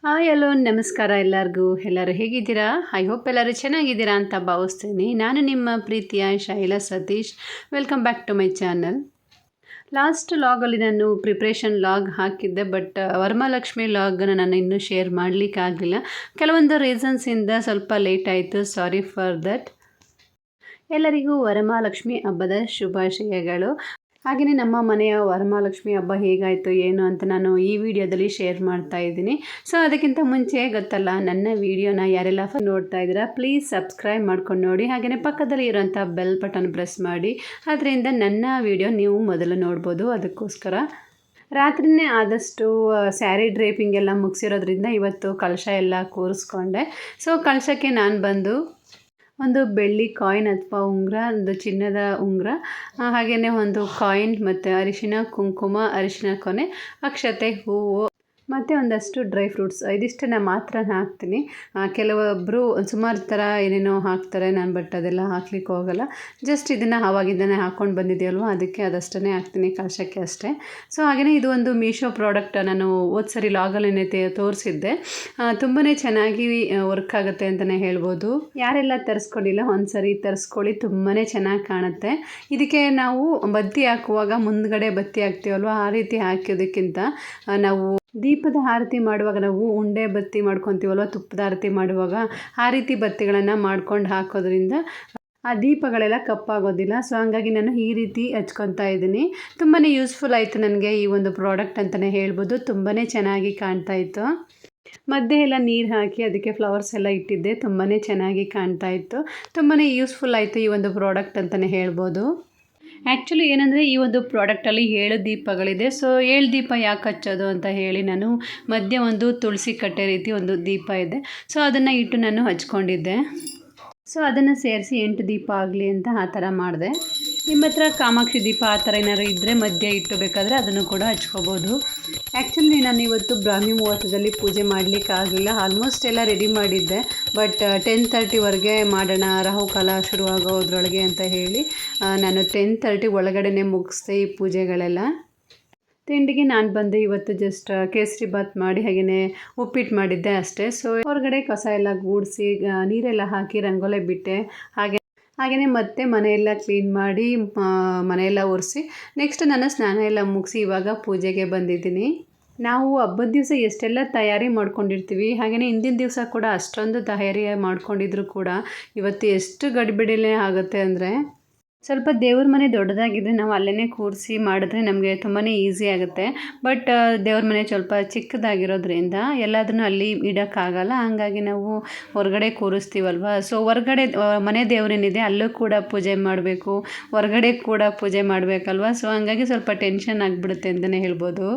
Hi hello ನಮಸ್ಕಾರ ಎಲ್ಲರಿಗೂ. ಎಲ್ಲರೂ ಹೇಗಿದ್ದೀರಾ? ಐ ಹೋಪ್ ಎಲ್ಲರೂ ಚೆನ್ನಾಗಿದ್ದೀರಾ ಅಂತ ಭಾವಿಸ್ತೀನಿ. ನಾನು ನಿಮ್ಮ ಪ್ರೀತಿಯ Shaila Satish. Welcome back to my channel. Last ಲಾಗಲ್ಲಿ ನಾನು ಪ್ರಿಪ್ರೇಷನ್ ಲಾಗ್ ಹಾಕಿದ್ದೆ, ಬಟ್ ವರಮಹಾಲಕ್ಷ್ಮಿ ಲಾಗನ್ನು ನಾನು ಇನ್ನೂ ಶೇರ್ ಮಾಡಲಿಕ್ಕೆ ಆಗಲಿಲ್ಲ. ಕೆಲವೊಂದು ರೀಸನ್ಸಿಂದ ಸ್ವಲ್ಪ ಲೇಟ್ ಆಯಿತು. Sorry for that. ಎಲ್ಲರಿಗೂ ವರಮಹಾಲಕ್ಷ್ಮಿ ಹಬ್ಬದ ಶುಭಾಶಯಗಳು. ಹಾಗೆಯೇ ನಮ್ಮ ಮನೆಯ ವರಮಹಾಲಕ್ಷ್ಮಿ ಹಬ್ಬ ಹೇಗಾಯಿತು ಏನು ಅಂತ ನಾನು ಈ ವಿಡಿಯೋದಲ್ಲಿ ಶೇರ್ ಮಾಡ್ತಾ ಇದ್ದೀನಿ. ಸೊ ಅದಕ್ಕಿಂತ ಮುಂಚೆ ಗೊತ್ತಲ್ಲ, ನನ್ನ ವಿಡಿಯೋನ ಯಾರೆಲ್ಲ ನೋಡ್ತಾ ಇದ್ದೀರಾ ಪ್ಲೀಸ್ ಸಬ್ಸ್ಕ್ರೈಬ್ ಮಾಡ್ಕೊಂಡು ನೋಡಿ. ಹಾಗೆಯೇ ಪಕ್ಕದಲ್ಲಿ ಇರೋಂಥ ಬೆಲ್ ಬಟನ್ ಪ್ರೆಸ್ ಮಾಡಿ, ಅದರಿಂದ ನನ್ನ ವಿಡಿಯೋ ನೀವು ಮೊದಲು ನೋಡ್ಬೋದು. ಅದಕ್ಕೋಸ್ಕರ ರಾತ್ರಿಯೇ ಆದಷ್ಟು ಸ್ಯಾರಿ ಡ್ರೇಪಿಂಗ್ ಎಲ್ಲ ಮುಗಿಸಿರೋದ್ರಿಂದ ಇವತ್ತು ಕಳಶ ಎಲ್ಲ ಕೂರಿಸ್ಕೊಂಡೆ. ಸೊ ಕಳಶಕ್ಕೆ ನಾನು ಬಂದು ಒಂದು ಬೆಳ್ಳಿ ಕಾಯಿನ್ ಅಥವಾ ಉಂಗುರ, ಒಂದು ಚಿನ್ನದ ಉಂಗುರ, ಹಾಗೆಯೇ ಒಂದು ಕಾಯಿನ್ ಮತ್ತು ಅರಿಶಿನ ಕುಂಕುಮ, ಅರಿಶಿನ ಕೊನೆ, ಅಕ್ಷತೆ, ಹೂವು ಮತ್ತು ಒಂದಷ್ಟು ಡ್ರೈ ಫ್ರೂಟ್ಸ್ ಇದಿಷ್ಟನ್ನು ಮಾತ್ರ ಹಾಕ್ತೀನಿ. ಕೆಲವೊಬ್ಬರು ಸುಮಾರು ಥರ ಏನೇನೋ ಹಾಕ್ತಾರೆ, ನಾನು ಬಟ್ ಅದೆಲ್ಲ ಹಾಕ್ಲಿಕ್ಕೆ ಹೋಗಲ್ಲ. ಜಸ್ಟ್ ಇದನ್ನು ಆವಾಗಿದ್ದನ್ನೇ ಹಾಕ್ಕೊಂಡು ಬಂದಿದೆಯಲ್ವ, ಅದಕ್ಕೆ ಅದಷ್ಟೇ ಹಾಕ್ತೀನಿ ಕಳಶಕ್ಕೆ ಅಷ್ಟೇ. ಸೊ ಹಾಗೆಯೇ ಇದು ಒಂದು ಮೀಶೋ ಪ್ರಾಡಕ್ಟ್ ನಾನು ಸರಿ ಲಾಗಲ್ಲೇ ತೋರಿಸಿದ್ದೆ. ತುಂಬಾ ಚೆನ್ನಾಗಿ ವರ್ಕ್ ಆಗುತ್ತೆ ಅಂತಲೇ ಹೇಳ್ಬೋದು. ಯಾರೆಲ್ಲ ತರಿಸ್ಕೊಂಡಿಲ್ಲ ಒಂದ್ಸರಿ ತರಿಸ್ಕೊಳ್ಳಿ, ತುಂಬಾ ಚೆನ್ನಾಗಿ ಕಾಣುತ್ತೆ. ಇದಕ್ಕೆ ನಾವು ಬತ್ತಿ ಹಾಕುವಾಗ ಮುಂದ್ಗಡೆ ಬತ್ತಿ ಹಾಕ್ತೀವಲ್ವ, ಆ ರೀತಿ ಹಾಕೋದಕ್ಕಿಂತ ನಾವು ದೀಪದ ಆರತಿ ಮಾಡುವಾಗ ನಾವು ಉಂಡೆ ಬತ್ತಿ ಮಾಡ್ಕೊತೀವಲ್ವ, ತುಪ್ಪದ ಆರತಿ ಮಾಡುವಾಗ ಆ ರೀತಿ ಬತ್ತಿಗಳನ್ನು ಮಾಡ್ಕೊಂಡು ಹಾಕೋದ್ರಿಂದ ಆ ದೀಪಗಳೆಲ್ಲ ಕಪ್ಪಾಗೋದಿಲ್ಲ. ಸೊ ಹಂಗಾಗಿ ನಾನು ಈ ರೀತಿ ಹಚ್ಕೊತಾ ಇದ್ದೀನಿ. ತುಂಬಾ ಯೂಸ್ಫುಲ್ ಆಯಿತು ನನಗೆ ಈ ಒಂದು ಪ್ರಾಡಕ್ಟ್ ಅಂತಲೇ ಹೇಳ್ಬೋದು. ತುಂಬಾ ಚೆನ್ನಾಗಿ ಕಾಣ್ತಾ ಇತ್ತು. ಮಧ್ಯೆ ಎಲ್ಲ ನೀರು ಹಾಕಿ ಅದಕ್ಕೆ ಫ್ಲವರ್ಸ್ ಎಲ್ಲ ಇಟ್ಟಿದ್ದೆ, ತುಂಬಾ ಚೆನ್ನಾಗಿ ಕಾಣ್ತಾ ಇತ್ತು. ತುಂಬಾ ಯೂಸ್ಫುಲ್ ಆಯಿತು ಈ ಒಂದು ಪ್ರಾಡಕ್ಟ್ ಅಂತಲೇ ಹೇಳ್ಬೋದು. ಆ್ಯಕ್ಚುಲಿ ಏನಂದರೆ ಈ ಒಂದು ಪ್ರಾಡಕ್ಟಲ್ಲಿ 7 ದೀಪಗಳಿದೆ. ಸೊ 7 ದೀಪ ಯಾಕೆ ಹಚ್ಚೋದು ಅಂತ ಹೇಳಿ ನಾನು ಮಧ್ಯೆ ಒಂದು ತುಳಸಿ ಕಟ್ಟೆ ರೀತಿ ಒಂದು ದೀಪ ಇದೆ. ಸೊ ಅದನ್ನು ಇಟ್ಟು ನಾನು ಹಚ್ಕೊಂಡಿದ್ದೆ. ಸೊ ಅದನ್ನು ಸೇರಿಸಿ 8 ದೀಪ ಆಗಲಿ ಅಂತ ಆ ಥರ ಮಾಡಿದೆ. ನಿಮ್ಮ ಹತ್ರ ಕಾಮಾಕ್ಷಿ ದೀಪ ಆ ಥರ ಏನಾದ್ರು ಇದ್ದರೆ ಮಧ್ಯೆ ಇಟ್ಟು ಬೇಕಾದರೆ ಅದನ್ನು ಕೂಡ ಹಚ್ಕೋಬೋದು. ಆ್ಯಕ್ಚುಲಿ ನಾನು ಇವತ್ತು ಬ್ರಾಹ್ಮಿ ಮುಹೂರ್ತದಲ್ಲಿ ಪೂಜೆ ಮಾಡಲಿಕ್ಕಾಗಲಿಲ್ಲ. ಆಲ್ಮೋಸ್ಟ್ ಎಲ್ಲ ರೆಡಿ ಮಾಡಿದ್ದೆ, ಬಟ್ 10:30ವರೆಗೆ ಮಾಡೋಣ, ರಾಹುಕಾಲ ಶುರುವಾಗೋದ್ರೊಳಗೆ ಅಂತ ಹೇಳಿ ನಾನು 10:30 ಒಳಗಡೆ ಮುಗಿಸ್ದೆ ಈ ಪೂಜೆಗಳೆಲ್ಲ. ತಿಂಡಿಗೆ ನಾನು ಬಂದು ಇವತ್ತು ಜಸ್ಟ್ ಕೇಸರಿ ಬಾತ್ ಮಾಡಿ ಹಾಗೆಯೇ ಉಪ್ಪಿಟ್ಟು ಮಾಡಿದ್ದೆ ಅಷ್ಟೇ. ಸೊ ಹೊರಗಡೆ ಕಸ ಎಲ್ಲ ಗೂಡಿಸಿ ನೀರೆಲ್ಲ ಹಾಕಿ ರಂಗೋಲೆ ಬಿಟ್ಟೆ. ಹಾಗೆಯೇ ಮತ್ತೆ ಮನೆಯೆಲ್ಲ ಕ್ಲೀನ್ ಮಾಡಿ ಮನೆಯೆಲ್ಲ ಒರೆಸಿ ನೆಕ್ಸ್ಟ್ ನಾನು ಸ್ನಾನ ಎಲ್ಲ ಮುಗಿಸಿ ಇವಾಗ ಪೂಜೆಗೆ ಬಂದಿದ್ದೀನಿ. ನಾವು ಹಬ್ಬದ ದಿವಸ ಎಷ್ಟೆಲ್ಲ ತಯಾರಿ ಮಾಡ್ಕೊಂಡಿರ್ತೀವಿ, ಹಾಗೆಯೇ ಹಿಂದಿನ ದಿವಸ ಕೂಡ ಅಷ್ಟೊಂದು ತಯಾರಿ ಮಾಡ್ಕೊಂಡಿದ್ರು ಕೂಡ ಇವತ್ತು ಎಷ್ಟು ಗಡಿಬಿಡಿಲೇ ಆಗುತ್ತೆ ಅಂದರೆ, ಸ್ವಲ್ಪ ದೇವ್ರ ಮನೆ ದೊಡ್ಡದಾಗಿದ್ದರೆ ನಾವು ಅಲ್ಲೇ ಕೂರಿಸಿ ಮಾಡಿದ್ರೆ ನಮಗೆ ತುಂಬಾ ಈಸಿ ಆಗುತ್ತೆ. ಬಟ್ ದೇವ್ರ ಮನೆ ಸ್ವಲ್ಪ ಚಿಕ್ಕದಾಗಿರೋದ್ರಿಂದ ಎಲ್ಲದನ್ನು ಅಲ್ಲಿ ಇಡೋಕ್ಕಾಗಲ್ಲ. ಹಾಗಾಗಿ ನಾವು ಹೊರಗಡೆ ಕೂರಿಸ್ತೀವಲ್ವ. ಸೊ ಹೊರಗಡೆ ಮನೆ ದೇವ್ರೇನಿದೆ ಅಲ್ಲೂ ಕೂಡ ಪೂಜೆ ಮಾಡಬೇಕು, ಹೊರಗಡೆ ಕೂಡ ಪೂಜೆ ಮಾಡಬೇಕಲ್ವ. ಸೊ ಹಂಗಾಗಿ ಸ್ವಲ್ಪ ಟೆನ್ಷನ್ ಆಗಿಬಿಡುತ್ತೆ ಅಂತಲೇ ಹೇಳ್ಬೋದು.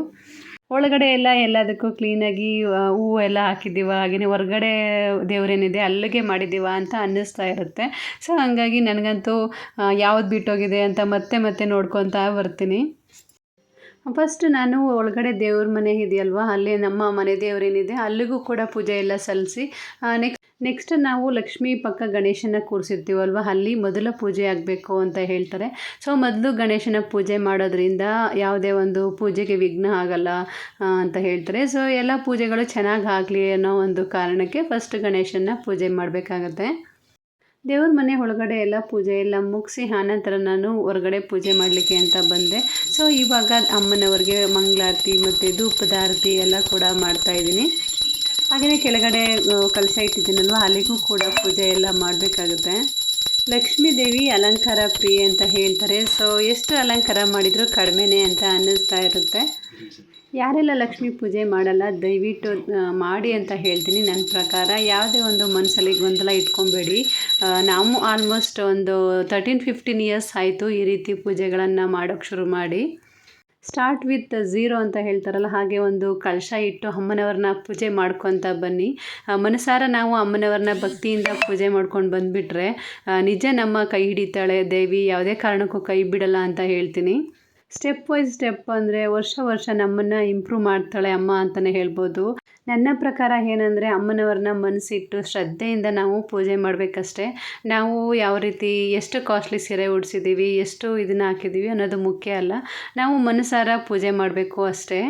ಒಳಗಡೆ ಎಲ್ಲ ಎಲ್ಲದಕ್ಕೂ ಕ್ಲೀನಾಗಿ ಹೂವು ಎಲ್ಲ ಹಾಕಿದ್ದೀವ, ಹಾಗೆಯೇ ಹೊರಗಡೆ ದೇವರೇನಿದೆ ಅಲ್ಲಿಗೆ ಮಾಡಿದ್ದೀವ ಅಂತ ಅನ್ನಿಸ್ತಾ ಇರುತ್ತೆ. ಸೊ ಹಾಗಾಗಿ ನನಗಂತೂ ಯಾವ್ದು ಬಿಟ್ಟೋಗಿದೆ ಅಂತ ಮತ್ತೆ ನೋಡ್ಕೊತಾ ಬರ್ತೀನಿ. ಫಸ್ಟ್ ನಾನು ಒಳಗಡೆ ದೇವ್ರ ಮನೆ ಇದೆಯಲ್ವ, ಅಲ್ಲಿ ನಮ್ಮ ಮನೆ ದೇವರೇನಿದೆ ಅಲ್ಲಿಗೂ ಕೂಡ ಪೂಜೆ ಎಲ್ಲ ಸಲ್ಲಿಸಿ ನೆಕ್ಸ್ಟ್ ನಾವು ಲಕ್ಷ್ಮೀ ಪಕ್ಕ ಗಣೇಶನ ಕೂರಿಸಿರ್ತೀವಲ್ವ, ಅಲ್ಲಿ ಮೊದಲ ಪೂಜೆ ಆಗಬೇಕು ಅಂತ ಹೇಳ್ತಾರೆ. ಸೊ ಮೊದಲು ಗಣೇಶನ ಪೂಜೆ ಮಾಡೋದ್ರಿಂದ ಯಾವುದೇ ಒಂದು ಪೂಜೆಗೆ ವಿಘ್ನ ಆಗಲ್ಲ ಅಂತ ಹೇಳ್ತಾರೆ. ಸೊ ಎಲ್ಲ ಪೂಜೆಗಳು ಚೆನ್ನಾಗಿ ಆಗಲಿ ಅನ್ನೋ ಒಂದು ಕಾರಣಕ್ಕೆ ಫಸ್ಟ್ ಗಣೇಶನ ಪೂಜೆ ಮಾಡಬೇಕಾಗತ್ತೆ. ದೇವ್ರ ಮನೆ ಒಳಗಡೆ ಎಲ್ಲ ಪೂಜೆ ಎಲ್ಲ ಮುಗಿಸಿ ಆನಂತರ ನಾನು ಹೊರಗಡೆ ಪೂಜೆ ಮಾಡಲಿಕ್ಕೆ ಅಂತ ಬಂದೆ. ಸೊ ಇವಾಗ ಅಮ್ಮನವ್ರಿಗೆ ಮಂಗಳಾರತಿ ಮತ್ತು ಧೂಪದ ಆರತಿ ಎಲ್ಲ ಕೂಡ ಮಾಡ್ತಾಯಿದ್ದೀನಿ. ಹಾಗೆಯೇ ಕೆಳಗಡೆ ಕಲಶ ಇಟ್ಟಿದ್ದೀನಲ್ವ, ಅಲ್ಲಿಗೂ ಕೂಡ ಪೂಜೆ ಎಲ್ಲ ಮಾಡಬೇಕಾಗುತ್ತೆ. ಲಕ್ಷ್ಮೀ ದೇವಿ ಅಲಂಕಾರ ಪ್ರಿಯೆ ಅಂತ ಹೇಳ್ತಾರೆ. ಸೊ ಎಷ್ಟು ಅಲಂಕಾರ ಮಾಡಿದರೂ ಕಡಿಮೆನೇ ಅಂತ ಅನ್ನಿಸ್ತಾ ಇರುತ್ತೆ. ಯಾರೆಲ್ಲ ಲಕ್ಷ್ಮೀ ಪೂಜೆ ಮಾಡಲ್ಲ ದಯವಿಟ್ಟು ಮಾಡಿ ಅಂತ ಹೇಳ್ತೀನಿ. ನನ್ನ ಪ್ರಕಾರ ಯಾವುದೇ ಒಂದು ಮನಸ್ಸಲ್ಲಿ ಗೊಂದಲ ಇಟ್ಕೊಬೇಡಿ. ನಾವು ಆಲ್ಮೋಸ್ಟ್ ಒಂದು 13-15 ಇಯರ್ಸ್ ಆಯಿತು ಈ ರೀತಿ ಪೂಜೆಗಳನ್ನು ಮಾಡೋಕ್ಕೆ ಶುರು ಮಾಡಿ. ಸ್ಟಾರ್ಟ್ ವಿತ್ 0 ಅಂತ ಹೇಳ್ತಾರಲ್ಲ, ಹಾಗೆ ಒಂದು ಕಳಶ ಇಟ್ಟು ಅಮ್ಮನವ್ರನ್ನ ಪೂಜೆ ಮಾಡ್ಕೊತ ಬನ್ನಿ. ಮನಸಾರ ನಾವು ಅಮ್ಮನವ್ರನ್ನ ಭಕ್ತಿಯಿಂದ ಪೂಜೆ ಮಾಡ್ಕೊಂಡು ಬಂದುಬಿಟ್ರೆ ನಿಜ ನಮ್ಮ ಕೈ ಹಿಡಿತಾಳೆ ದೇವಿ, ಯಾವುದೇ ಕಾರಣಕ್ಕೂ ಕೈ ಬಿಡಲ್ಲ ಅಂತ ಹೇಳ್ತೀನಿ. ಸ್ಟೆಪ್ ವೈಸ್ ಸ್ಟೆಪ್ ಅಂದರೆ ವರ್ಷ ನಮ್ಮನ್ನು ಇಂಪ್ರೂವ್ ಮಾಡ್ತಾಳೆ ಅಮ್ಮ ಅಂತಲೇ ಹೇಳ್ಬೋದು. ನನ್ನ ಪ್ರಕಾರ ಏನಂದರೆ ಅಮ್ಮನವ್ರನ್ನ ಮನಸ್ಸಿಟ್ಟು ಶ್ರದ್ಧೆಯಿಂದ ನಾವು ಪೂಜೆ ಮಾಡಬೇಕಷ್ಟೆ. ನಾವು ಯಾವ ರೀತಿ ಎಷ್ಟು ಕಾಸ್ಟ್ಲಿ ಸೀರೆ ಉಡಿಸಿದ್ದೀವಿ, ಎಷ್ಟು ಇದನ್ನು ಹಾಕಿದ್ದೀವಿ ಅನ್ನೋದು ಮುಖ್ಯ ಅಲ್ಲ. ನಾವು ಮನಸಾರ ಪೂಜೆ ಮಾಡಬೇಕು ಅಷ್ಟೇ.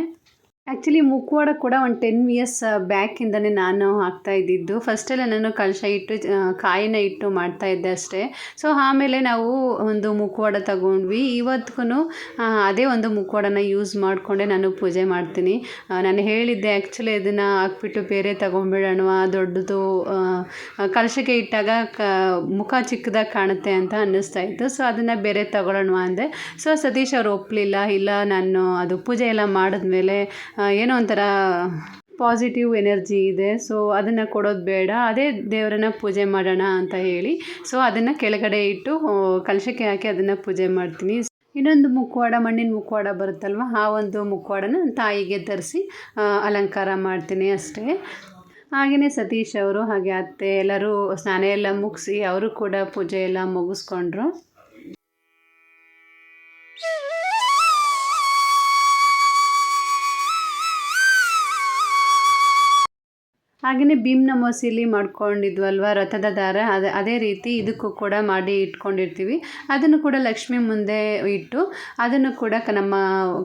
ಆ್ಯಕ್ಚುಲಿ ಮುಖವಾಡ ಕೂಡ ಒಂದು 10 ಇಯರ್ಸ್ ಬ್ಯಾಕಿಂದನೇ ನಾನು ಹಾಕ್ತಾ ಇದ್ದಿದ್ದು. ಫಸ್ಟೆಲ್ಲ ನಾನು ಕಳಶ ಇಟ್ಟು ಕಾಯಿನ ಇಟ್ಟು ಮಾಡ್ತಾಯಿದ್ದೆ ಅಷ್ಟೇ. ಸೊ ಆಮೇಲೆ ನಾವು ಒಂದು ಮುಖವಾಡ ತಗೊಂಡ್ವಿ. ಇವತ್ತಿಗೂ ಅದೇ ಒಂದು ಮುಖವಾಡನ ಯೂಸ್ ಮಾಡಿಕೊಂಡೆ ನಾನು ಪೂಜೆ ಮಾಡ್ತೀನಿ. ನಾನು ಹೇಳಿದ್ದೆ ಆ್ಯಕ್ಚುಲಿ ಇದನ್ನು ಹಾಕ್ಬಿಟ್ಟು ಬೇರೆ ತೊಗೊಂಡ್ಬಿಡೋಣ, ದೊಡ್ಡದು ಕಲಶಕ್ಕೆ ಇಟ್ಟಾಗ ಮುಖ ಚಿಕ್ಕದಾಗಿ ಕಾಣುತ್ತೆ ಅಂತ ಅನ್ನಿಸ್ತಾ ಇತ್ತು. ಸೊ ಅದನ್ನು ಬೇರೆ ತಗೊಳ್ಳೋಣ ಅಂದೆ. ಸೊ ಸತೀಶ್ ಅವ್ರು ಒಪ್ಪಲಿಲ್ಲ. ಇಲ್ಲ, ನಾನು ಅದು ಪೂಜೆ ಎಲ್ಲ ಮಾಡಿದ್ಮೇಲೆ ಏನೋ ಒಂಥರ ಪಾಸಿಟಿವ್ ಎನರ್ಜಿ ಇದೆ, ಸೊ ಅದನ್ನು ಕೊಡೋದು ಬೇಡ, ಅದೇ ದೇವರನ್ನ ಪೂಜೆ ಮಾಡೋಣ ಅಂತ ಹೇಳಿ ಸೊ ಅದನ್ನು ಕೆಳಗಡೆ ಇಟ್ಟು ಕಲಶಕ್ಕೆ ಹಾಕಿ ಅದನ್ನು ಪೂಜೆ ಮಾಡ್ತೀನಿ. ಇನ್ನೊಂದು ಮುಖವಾಡ, ಮಣ್ಣಿನ ಮುಖವಾಡ ಬರುತ್ತಲ್ವ, ಆ ಒಂದು ಮುಖವಾಡನ ತಾಯಿಗೆ ಧರಿಸಿ ಅಲಂಕಾರ ಮಾಡ್ತೀನಿ ಅಷ್ಟೇ. ಹಾಗೆಯೇ ಸತೀಶ್ ಅವರು ಹಾಗೆ ಅತ್ತೆ ಎಲ್ಲರೂ ಸ್ನಾನ ಎಲ್ಲ ಮುಗಿಸಿ ಅವರು ಕೂಡ ಪೂಜೆ ಎಲ್ಲ ಮುಗಿಸ್ಕೊಂಡ್ರು. ಹಾಗೆಯೇ ಭೀಮ್ನ ಮೋಸಿಲಿ ಮಾಡ್ಕೊಂಡಿದ್ವಲ್ವ ರಥದ ದಾರ, ಅದೇ ರೀತಿ ಇದಕ್ಕೂ ಕೂಡ ಮಾಡಿ ಇಟ್ಕೊಂಡಿರ್ತೀವಿ. ಅದನ್ನು ಕೂಡ ಲಕ್ಷ್ಮಿ ಮುಂದೆ ಇಟ್ಟು ಅದನ್ನು ಕೂಡ ನಮ್ಮ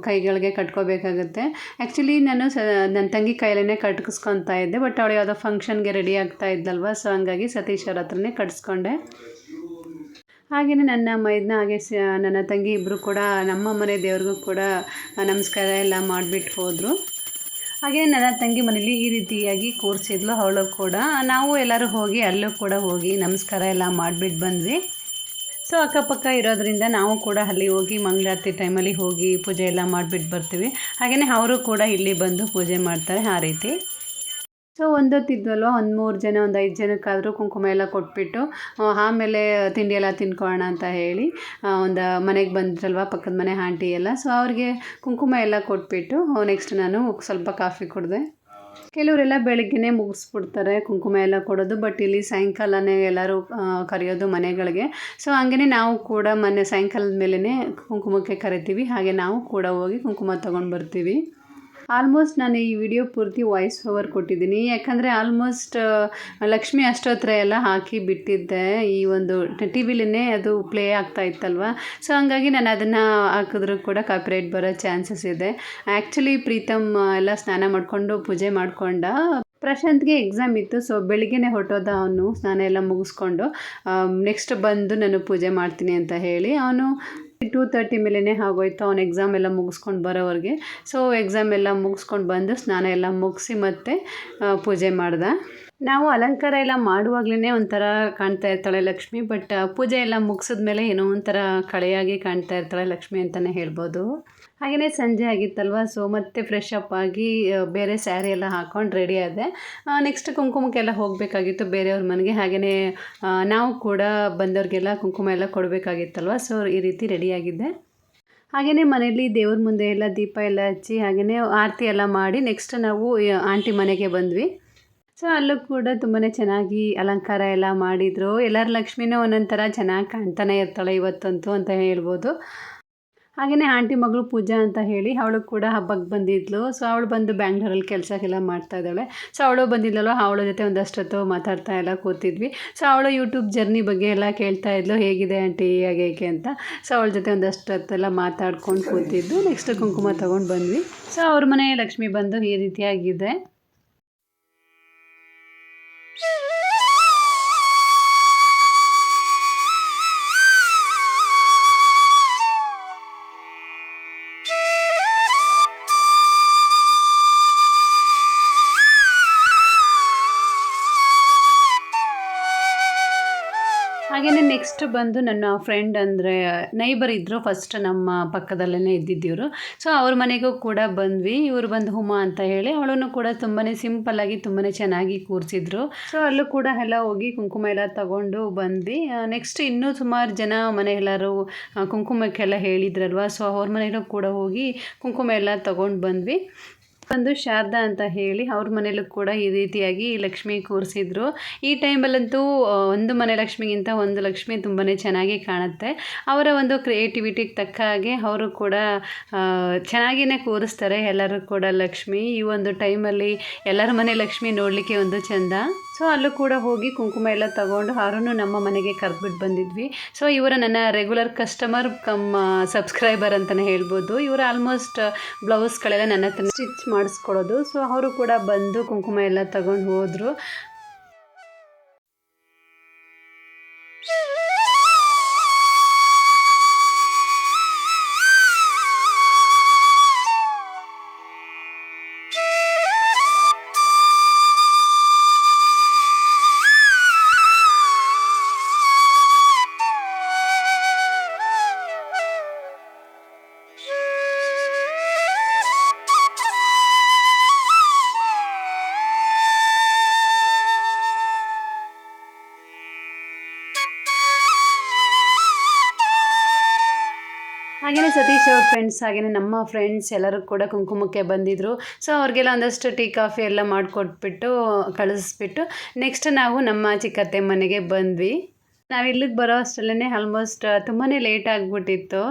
ಕೈಗಳಿಗೆ ಕಟ್ಕೋಬೇಕಾಗುತ್ತೆ. ಆ್ಯಕ್ಚುಲಿ ನಾನು ನನ್ನ ತಂಗಿ ಕೈಯಲ್ಲೇ ಕಟ್ಕಿಸ್ಕೊತಾ ಇದ್ದೆ, ಬಟ್ ಅವಳು ಯಾವುದೋ ಫಂಕ್ಷನ್ಗೆ ರೆಡಿ ಆಗ್ತಾ ಇದ್ದಲ್ವ, ಸೊ ಹಂಗಾಗಿ ಸತೀಶ್ ಅವ್ರ ಹತ್ರನೇ ಕಟ್ಸ್ಕೊಂಡೆ. ಹಾಗೆಯೇ ನನ್ನ ಮೈದನ ಹಾಗೆ ನನ್ನ ತಂಗಿ ಇಬ್ಬರು ಕೂಡ ನಮ್ಮ ಮನೆ ದೇವ್ರಿಗೂ ಕೂಡ ನಮಸ್ಕಾರ ಎಲ್ಲ ಮಾಡಿಬಿಟ್ಟು ಹೋದರು. ಹಾಗೆ ನನ್ನ ತಂಗಿ ಮನೇಲಿ ಈ ರೀತಿಯಾಗಿ ಕೂರಿಸಿದ್ಲು ಅವಳು ಕೂಡ. ನಾವು ಎಲ್ಲರೂ ಹೋಗಿ ಅಲ್ಲೂ ಕೂಡ ಹೋಗಿ ನಮಸ್ಕಾರ ಎಲ್ಲ ಮಾಡಿಬಿಟ್ಟು ಬಂದ್ವಿ. ಸೊ ಅಕ್ಕಪಕ್ಕ ಇರೋದ್ರಿಂದ ನಾವು ಕೂಡ ಅಲ್ಲಿ ಹೋಗಿ ಮಂಗಳಾರತಿ ಟೈಮಲ್ಲಿ ಹೋಗಿ ಪೂಜೆ ಎಲ್ಲ ಮಾಡಿಬಿಟ್ಟು ಬರ್ತೀವಿ. ಹಾಗೆಯೇ ಅವರು ಕೂಡ ಇಲ್ಲಿ ಬಂದು ಪೂಜೆ ಮಾಡ್ತಾರೆ ಆ ರೀತಿ. ಸೊ ಒಂದೊತ್ತಿದ್ವಲ್ವ, ಒಂದು 3 ಜನ, ಒಂದು 5 ಜನಕ್ಕಾದರೂ ಕುಂಕುಮ ಎಲ್ಲ ಕೊಟ್ಬಿಟ್ಟು ಆಮೇಲೆ ತಿಂಡಿ ಎಲ್ಲ ತಿನ್ಕೊಳ್ಳೋಣ ಅಂತ ಹೇಳಿ ಒಂದು ಮನೆಗೆ ಬಂದ್ರಲ್ವ ಪಕ್ಕದ ಮನೆ ಆಂಟಿ ಎಲ್ಲ, ಸೊ ಅವ್ರಿಗೆ ಕುಂಕುಮ ಎಲ್ಲ ಕೊಟ್ಬಿಟ್ಟು ನೆಕ್ಸ್ಟ್ ನಾನು ಸ್ವಲ್ಪ ಕಾಫಿ ಕುಡಿದೆ. ಕೆಲವರೆಲ್ಲ ಬೆಳಗ್ಗೆನೇ ಮುಗಿಸ್ಬಿಡ್ತಾರೆ ಕುಂಕುಮ ಎಲ್ಲ ಕೊಡೋದು, ಬಟ್ ಇಲ್ಲಿ ಸಾಯಂಕಾಲನೇ ಎಲ್ಲರೂ ಕರೆಯೋದು ಮನೆಗಳಿಗೆ. ಸೊ ಹಂಗೆ ನಾವು ಕೂಡ ಸಾಯಂಕಾಲದ ಮೇಲೇ ಕುಂಕುಮಕ್ಕೆ ಕರಿತೀವಿ. ಹಾಗೆ ನಾವು ಕೂಡ ಹೋಗಿ ಕುಂಕುಮ ತೊಗೊಂಡು ಬರ್ತೀವಿ. ಆಲ್ಮೋಸ್ಟ್ ನಾನು ಈ ವಿಡಿಯೋ ಪೂರ್ತಿ ವಾಯ್ಸ್ ಓವರ್ ಕೊಟ್ಟಿದ್ದೀನಿ, ಯಾಕಂದರೆ ಆಲ್ಮೋಸ್ಟ್ ಲಕ್ಷ್ಮೀ ಅಷ್ಟೋತ್ರ ಎಲ್ಲ ಹಾಕಿ ಬಿಟ್ಟಿದ್ದೆ. ಈ ಒಂದು ಟಿ ವಿಲೇ ಅದು ಪ್ಲೇ ಆಗ್ತಾ ಇತ್ತಲ್ವ, ಸೊ ಹಂಗಾಗಿ ನಾನು ಅದನ್ನು ಹಾಕಿದ್ರೂ ಕೂಡ ಕಾಪಿರೈಟ್ ಬರೋ ಚಾನ್ಸಸ್ ಇದೆ. ಆ್ಯಕ್ಚುಲಿ ಪ್ರೀತಮ್ ಎಲ್ಲ ಸ್ನಾನ ಮಾಡಿಕೊಂಡು ಪೂಜೆ ಮಾಡಿಕೊಂಡ. ಪ್ರಶಾಂತ್ಗೆ ಎಕ್ಸಾಮ್ ಇತ್ತು, ಸೊ ಬೆಳಿಗ್ಗೆನೇ ಹೊರಟೋದ ಅವನು ಸ್ನಾನ ಎಲ್ಲ ಮುಗಿಸ್ಕೊಂಡು. ನೆಕ್ಸ್ಟ್ ಬಂದು ನಾನು ಪೂಜೆ ಮಾಡ್ತೀನಿ ಅಂತ ಹೇಳಿ ಅವನು 2:30 ಮೇಲೇ ಆಗೋಯ್ತು ಅವನು ಎಕ್ಸಾಮ್ ಎಲ್ಲ ಮುಗಿಸ್ಕೊಂಡು ಬರೋವರೆಗೆ. ಸೊ ಎಕ್ಸಾಮ್ ಎಲ್ಲ ಮುಗಿಸ್ಕೊಂಡು ಬಂದು ಸ್ನಾನ ಎಲ್ಲ ಮುಗಿಸಿ ಮತ್ತೆ ಪೂಜೆ ಮಾಡ್ದೆ. ನಾವು ಅಲಂಕಾರ ಎಲ್ಲ ಮಾಡುವಾಗಲೇ ಒಂಥರ ಕಾಣ್ತಾ ಇರ್ತಾಳೆ ಲಕ್ಷ್ಮಿ, ಬಟ್ ಪೂಜೆ ಎಲ್ಲ ಮುಗಿಸಿದ್ಮೇಲೆ ಏನೋ ಒಂಥರ ಕಳೆಯಾಗಿ ಕಾಣ್ತಾ ಇರ್ತಾಳೆ ಲಕ್ಷ್ಮಿ ಅಂತಲೇ ಹೇಳ್ಬೋದು. ಹಾಗೆಯೇ ಸಂಜೆ ಆಗಿತ್ತಲ್ವ, ಸೊ ಮತ್ತೆ ಫ್ರೆಶ್ ಅಪ್ ಆಗಿ ಬೇರೆ ಸ್ಯಾರಿ ಎಲ್ಲ ಹಾಕ್ಕೊಂಡು ರೆಡಿ ಆದೆ. ನೆಕ್ಸ್ಟ್ ಕುಂಕುಮಕ್ಕೆಲ್ಲ ಹೋಗಬೇಕಾಗಿತ್ತು ಬೇರೆಯವ್ರ ಮನೆಗೆ. ಹಾಗೆಯೇ ನಾವು ಕೂಡ ಬಂದವ್ರಿಗೆಲ್ಲ ಕುಂಕುಮ ಎಲ್ಲ ಕೊಡಬೇಕಾಗಿತ್ತಲ್ವ, ಸೊ ಈ ರೀತಿ ರೆಡಿಯಾಗಿದ್ದೆ. ಹಾಗೆಯೇ ಮನೆಯಲ್ಲಿ ದೇವ್ರ ಮುಂದೆ ಎಲ್ಲ ದೀಪ ಎಲ್ಲ ಹಚ್ಚಿ ಹಾಗೆಯೇ ಆರತಿ ಎಲ್ಲ ಮಾಡಿ ನೆಕ್ಸ್ಟ್ ನಾವು ಆಂಟಿ ಮನೆಗೆ ಬಂದ್ವಿ. ಸೊ ಅಲ್ಲೂ ಕೂಡ ತುಂಬಾ ಚೆನ್ನಾಗಿ ಅಲಂಕಾರ ಎಲ್ಲ ಮಾಡಿದರು. ಎಲ್ಲರ ಲಕ್ಷ್ಮಿನೂ ಒಂದೊಂಥರ ಚೆನ್ನಾಗಿ ಕಾಣ್ತಾನೆ ಇರ್ತಾಳೆ ಇವತ್ತಂತೂ ಅಂತ ಹೇಳ್ಬೋದು. ಹಾಗೆಯೇ ಆಂಟಿ ಮಗಳು ಪೂಜಾ ಅಂತ ಹೇಳಿ ಅವಳು ಕೂಡ ಹಬ್ಬಕ್ಕೆ ಬಂದಿದ್ಲು. ಸೊ ಅವಳು ಬಂದು ಬ್ಯಾಂಗ್ಳೂರಲ್ಲಿ ಕೆಲಸಕ್ಕೆಲ್ಲ ಮಾಡ್ತಾಯಿದ್ದಾಳೆ. ಸೊ ಅವಳು ಬಂದಿದ್ದಲ್ವ, ಅವಳ ಜೊತೆ ಒಂದಷ್ಟೊತ್ತು ಮಾತಾಡ್ತಾ ಎಲ್ಲ ಕೂತಿದ್ವಿ. ಸೊ ಅವಳು ಯೂಟ್ಯೂಬ್ ಜರ್ನಿ ಬಗ್ಗೆ ಎಲ್ಲ ಕೇಳ್ತಾ ಇದ್ಲು, ಹೇಗಿದೆ ಆಂಟಿ ಹಾಗೆ ಹೇಗೆ ಅಂತ. ಸೊ ಅವಳ ಜೊತೆ ಒಂದಷ್ಟೊತ್ತೆಲ್ಲ ಮಾತಾಡ್ಕೊಂಡು ಕೂತಿದ್ದು. ನೆಕ್ಸ್ಟ್ ಕುಂಕುಮ ತೊಗೊಂಡು ಬಂದ್ವಿ. ಸೊ ಅವ್ರ ಮನೆ ಲಕ್ಷ್ಮಿ ಬಂದು ಈ ರೀತಿಯಾಗಿದೆ. ಹಾಗೆಯೇ ನೆಕ್ಸ್ಟ್ ಬಂದು ನನ್ನ ಫ್ರೆಂಡ್ ಅಂದರೆ ನೈಬರ್ ಇದ್ದರು, ಫಸ್ಟ್ ನಮ್ಮ ಪಕ್ಕದಲ್ಲೇ ಇದ್ದಿದ್ದಿವರು. ಸೊ ಅವ್ರ ಮನೆಗೂ ಕೂಡ ಬಂದ್ವಿ. ಇವರು ಬಂದು ಹುಮಾ ಅಂತ ಹೇಳಿ, ಅವಳನ್ನು ಕೂಡ ತುಂಬಾ ಸಿಂಪಲ್ಲಾಗಿ ತುಂಬಾ ಚೆನ್ನಾಗಿ ಕೂರಿಸಿದ್ರು. ಸೊ ಅಲ್ಲೂ ಕೂಡ ಎಲ್ಲ ಹೋಗಿ ಕುಂಕುಮ ಎಲ್ಲ ತಗೊಂಡು ಬಂದ್ವಿ. ನೆಕ್ಸ್ಟ್ ಇನ್ನೂ ಸುಮಾರು ಜನ ಮನೆ ಎಲ್ಲರೂ ಕುಂಕುಮಕ್ಕೆಲ್ಲ ಹೇಳಿದ್ರಲ್ವ, ಸೊ ಅವ್ರ ಮನೆಯಲ್ಲೂ ಕೂಡ ಹೋಗಿ ಕುಂಕುಮ ಎಲ್ಲ ತಗೊಂಡು ಬಂದ್ವಿ. ಒಂದು ಶಾರದಾ ಅಂತ ಹೇಳಿ ಅವ್ರ ಮನೇಲೂ ಕೂಡ ಈ ರೀತಿಯಾಗಿ ಲಕ್ಷ್ಮಿ ಕೂರಿಸಿದ್ರು. ಈ ಟೈಮಲ್ಲಂತೂ ಒಂದು ಮನೆ ಲಕ್ಷ್ಮಿಗಿಂತ ಒಂದು ಲಕ್ಷ್ಮಿ ತುಂಬಾ ಚೆನ್ನಾಗಿ ಕಾಣುತ್ತೆ. ಅವರ ಒಂದು ಕ್ರಿಯೇಟಿವಿಟಿಗೆ ತಕ್ಕ ಹಾಗೆ ಅವರು ಕೂಡ ಚೆನ್ನಾಗಿಯೇ ಕೂರಿಸ್ತಾರೆ ಎಲ್ಲರೂ ಕೂಡ ಲಕ್ಷ್ಮಿ. ಈ ಒಂದು ಟೈಮಲ್ಲಿ ಎಲ್ಲರ ಮನೆ ಲಕ್ಷ್ಮಿ ನೋಡಲಿಕ್ಕೆ ಒಂದು ಚೆಂದ. ಸೊ ಸೊ ಅಲ್ಲೂ ಕೂಡ ಹೋಗಿ ಕುಂಕುಮ ಎಲ್ಲ ತಗೊಂಡು ಹಾರನ್ನು ನಮ್ಮ ಮನೆಗೆ ಕರೆದ್ಬಿಟ್ಟು ಬಂದಿದ್ವಿ. ಸೊ ಇವರ ನನ್ನ ರೆಗ್ಯುಲರ್ ಕಸ್ಟಮರ್ ಕಮ್ ಸಬ್ಸ್ಕ್ರೈಬರ್ ಅಂತಲೇ ಹೇಳ್ಬೋದು. ಇವರು ಆಲ್ಮೋಸ್ಟ್ ಬ್ಲೌಸ್ಗಳೆಲ್ಲ ನನ್ನ ಹತ್ರ ಸ್ಟಿಚ್ ಮಾಡಿಸ್ಕೊಡೋದು. ಸೊ ಅವರು ಕೂಡ ಬಂದು ಕುಂಕುಮ ಎಲ್ಲ ತಗೊಂಡು ಹೋದರು. ಹಾಗೆಯೇ ಸತೀಶ್ ಅವ್ರ ಫ್ರೆಂಡ್ಸ್ ಹಾಗೆಯೇ ನಮ್ಮ ಫ್ರೆಂಡ್ಸ್ ಎಲ್ಲರೂ ಕೂಡ ಕುಂಕುಮಕ್ಕೆ ಬಂದಿದ್ದರು. ಸೊ ಅವ್ರಿಗೆಲ್ಲ ಒಂದಷ್ಟು ಟೀ ಕಾಫಿ ಎಲ್ಲ ಮಾಡಿಕೊಟ್ಬಿಟ್ಟು ಕಳಿಸ್ಬಿಟ್ಟು ನೆಕ್ಸ್ಟ್ ನಾವು ನಮ್ಮ ಚಿಕ್ಕತ್ತೆ ಮನೆಗೆ ಬಂದ್ವಿ. ನಾವು ಇಲ್ಲಿಗೆ ಬರೋ ಅಷ್ಟರಲ್ಲೇ ಆಲ್ಮೋಸ್ಟ್ ತುಂಬಾ ಲೇಟ್ ಆಗಿಬಿಟ್ಟಿತ್ತು.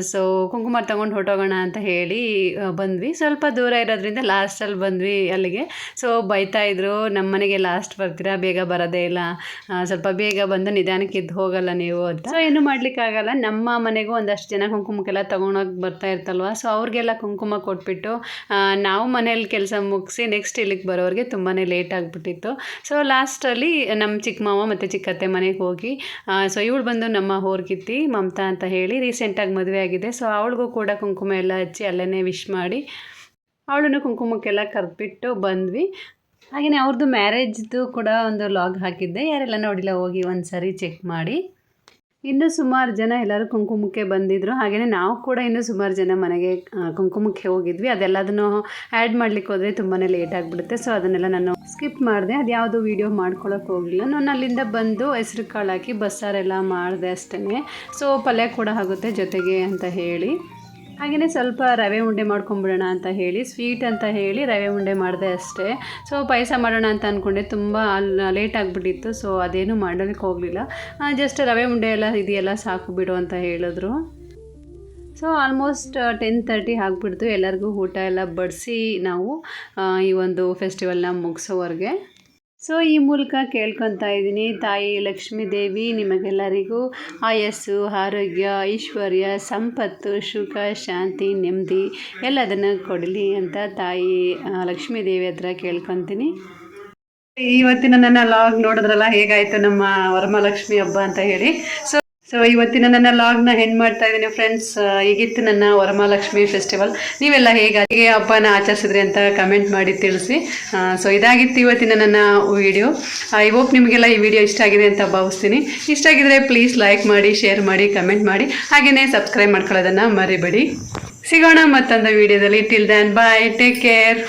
ಸೊ ಕುಂಕುಮ ತೊಗೊಂಡು ಹೊರಟೋಗೋಣ ಅಂತ ಹೇಳಿ ಬಂದ್ವಿ. ಸ್ವಲ್ಪ ದೂರ ಇರೋದ್ರಿಂದ ಲಾಸ್ಟಲ್ಲಿ ಬಂದ್ವಿ ಅಲ್ಲಿಗೆ. ಸೊ ಬೈತಾಯಿದ್ರು, ನಮ್ಮ ಮನೆಗೆ ಲಾಸ್ಟ್ ಬರ್ತೀರಾ, ಬೇಗ ಬರೋದೇ ಇಲ್ಲ, ಸ್ವಲ್ಪ ಬೇಗ ಬಂದು ನಿಧಾನಕ್ಕೆ ಇದ್ದು ಹೋಗಲ್ಲ ನೀವು ಅಂತ. ಸೊ ಏನು ಮಾಡಲಿಕ್ಕಾಗಲ್ಲ, ನಮ್ಮ ಮನೆಗೂ ಒಂದಷ್ಟು ಜನ ಕುಂಕುಮಕ್ಕೆಲ್ಲ ತೊಗೊಂಡೋಗಿ ಬರ್ತಾ ಇರ್ತಲ್ವ. ಸೊ ಅವ್ರಿಗೆಲ್ಲ ಕುಂಕುಮ ಕೊಟ್ಬಿಟ್ಟು ನಾವು ಮನೇಲಿ ಕೆಲಸ ಮುಗಿಸಿ ನೆಕ್ಸ್ಟ್ ಇಲ್ಲಿಗೆ ಬರೋರಿಗೆ ತುಂಬಾ ಲೇಟ್ ಆಗಿಬಿಟ್ಟಿತ್ತು. ಸೊ ಲಾಸ್ಟಲ್ಲಿ ನಮ್ಮ ಚಿಕ್ಕ ಮಾವ ಮತ್ತು ಚಿಕ್ಕತ್ತೆ ಮನೆಗೆ ಹೋಗಿ ಸೊ ಇವಳು ಬಂದು ನಮ್ಮ ಹೋರ್ಗಿತ್ತಿ ಮಮತಾ ಅಂತ ಹೇಳಿ ರೀಸೆಂಟಾಗಿ ಮದುವೆ ಆಗಿದೆ. ಸೊ ಅವಳಿಗೂ ಕೂಡ ಕುಂಕುಮ ಎಲ್ಲ ಹಚ್ಚಿ ಅಲ್ಲೇ ವಿಶ್ ಮಾಡಿ ಅವಳನ್ನು ಕುಂಕುಮಕ್ಕೆಲ್ಲ ಕರೆದ್ಬಿಟ್ಟು ಬಂದ್ವಿ. ಹಾಗೆಯೇ ಅವ್ರದ್ದು ಮ್ಯಾರೇಜ್ದು ಕೂಡ ಒಂದು ಲಾಗ್ ಹಾಕಿದ್ದೆ, ಯಾರೆಲ್ಲ ನೋಡಿಲ್ಲ ಹೋಗಿ ಒಂದು ಸರಿ ಚೆಕ್ ಮಾಡಿ. ಇನ್ನೂ ಸುಮಾರು ಜನ ಎಲ್ಲರೂ ಕುಂಕುಮಕ್ಕೆ ಬಂದಿದ್ದರು. ಹಾಗೆಯೇ ನಾವು ಕೂಡ ಇನ್ನೂ ಸುಮಾರು ಜನ ಮನೆಗೆ ಕುಂಕುಮಕ್ಕೆ ಹೋಗಿದ್ವಿ. ಅದೆಲ್ಲದನ್ನು ಆ್ಯಡ್ ಮಾಡಲಿಕ್ಕೆ ಹೋದರೆ ತುಂಬಾ ಲೇಟ್ ಆಗಿಬಿಡುತ್ತೆ. ಸೊ ಅದನ್ನೆಲ್ಲ ನಾನು ಸ್ಕಿಪ್ ಮಾಡಿದೆ, ಅದು ಯಾವುದು ವೀಡಿಯೋ ಮಾಡ್ಕೊಳ್ಳೋಕೆ ಹೋಗಲಿಲ್ಲ. ನಾನು ಅಲ್ಲಿಂದ ಬಂದು ಹೆಸ್ರು ಕಾಳು ಹಾಕಿ ಬಸ್ಸಾರೆಲ್ಲ ಮಾಡಿದೆ ಅಷ್ಟೇ. ಸೊ ಪಲ್ಯ ಕೂಡ ಆಗುತ್ತೆ ಜೊತೆಗೆ ಅಂತ ಹೇಳಿ. ಹಾಗೆಯೇ ಸ್ವಲ್ಪ ರವೆ ಉಂಡೆ ಮಾಡ್ಕೊಂಬಿಡೋಣ ಅಂತ ಹೇಳಿ, ಸ್ವೀಟ್ ಅಂತ ಹೇಳಿ ರವೆ ಉಂಡೆ ಮಾಡಿದೆ ಅಷ್ಟೇ. ಸೊ ಪಾಯಸ ಮಾಡೋಣ ಅಂತ ಅಂದ್ಕೊಂಡೆ, ತುಂಬ ಲೇಟ್ ಆಗಿಬಿಟ್ಟಿತ್ತು. ಸೊ ಅದೇನು ಮಾಡೋಕ್ಕೆ ಹೋಗಲಿಲ್ಲ. ಜಸ್ಟ್ ರವೆ ಉಂಡೆ ಎಲ್ಲ ಇದೆಯಲ್ಲ ಸಾಕು ಬಿಡು ಅಂತ ಹೇಳಿದ್ರು. ಸೊ ಆಲ್ಮೋಸ್ಟ್ 10:30 ಆಗಿಬಿಡ್ತು. ಎಲ್ಲರಿಗೂ ಊಟ ಎಲ್ಲ ಬಡಿಸಿ ನಾವು ಈ ಒಂದು ಫೆಸ್ಟಿವಲ್ನ ಮುಗಿಸೋವರೆಗೆ. ಸೊ ಈ ಮೂಲಕ ಕೇಳ್ಕೊತಾ ಇದ್ದೀನಿ, ತಾಯಿ ಲಕ್ಷ್ಮೀ ದೇವಿ ನಿಮಗೆಲ್ಲರಿಗೂ ಆಯಸ್ಸು, ಆರೋಗ್ಯ, ಐಶ್ವರ್ಯ, ಸಂಪತ್ತು, ಸುಖ, ಶಾಂತಿ, ನೆಮ್ಮದಿ ಎಲ್ಲದನ್ನು ಕೊಡಲಿ ಅಂತ ತಾಯಿ ಲಕ್ಷ್ಮೀ ದೇವಿ ಹತ್ರ ಕೇಳ್ಕೊತೀನಿ. ಇವತ್ತಿನ ನನ್ನ ಲಾಗ್ ನೋಡಿದ್ರಲ್ಲ ಹೇಗಾಯಿತು ನಮ್ಮ ವರಮಹಾಲಕ್ಷ್ಮಿ ಹಬ್ಬ ಅಂತ ಹೇಳಿ. ಸೊ ಇವತ್ತಿನ ನನ್ನ ಲಾಗ್ನ ಹೆಣ್ಣು ಮಾಡ್ತಾ ಇದ್ದೀನಿ ಫ್ರೆಂಡ್ಸ್. ಈಗಿತ್ತು ನನ್ನ ವರಮಹಾಲಕ್ಷ್ಮಿ ಫೆಸ್ಟಿವಲ್. ನೀವೆಲ್ಲ ಹೇಗೆ ಹಬ್ಬನ ಆಚರಿಸಿದ್ರಿ ಅಂತ ಕಮೆಂಟ್ ಮಾಡಿ ತಿಳಿಸಿ. ಸೊ ಇದಾಗಿತ್ತು ಇವತ್ತಿನ ನನ್ನ ವಿಡಿಯೋ. ಐ ಹೋಪ್ ನಿಮಗೆಲ್ಲ ಈ ವಿಡಿಯೋ ಇಷ್ಟ ಆಗಿದೆ ಅಂತ ಭಾವಿಸ್ತೀನಿ. ಇಷ್ಟ ಆಗಿದ್ರೆ ಪ್ಲೀಸ್ ಲೈಕ್ ಮಾಡಿ, ಶೇರ್ ಮಾಡಿ, ಕಮೆಂಟ್ ಮಾಡಿ, ಹಾಗೆಯೇ ಸಬ್ಸ್ಕ್ರೈಬ್ ಮಾಡ್ಕೊಳ್ಳೋದನ್ನು ಮರಿಬೇಡಿ. ಸಿಗೋಣ ಮತ್ತೊಂದು ವಿಡಿಯೋದಲ್ಲಿ. ಟಿಲ್ ದ್ಯಾನ್ ಬಾಯ್, ಟೇಕ್ ಕೇರ್.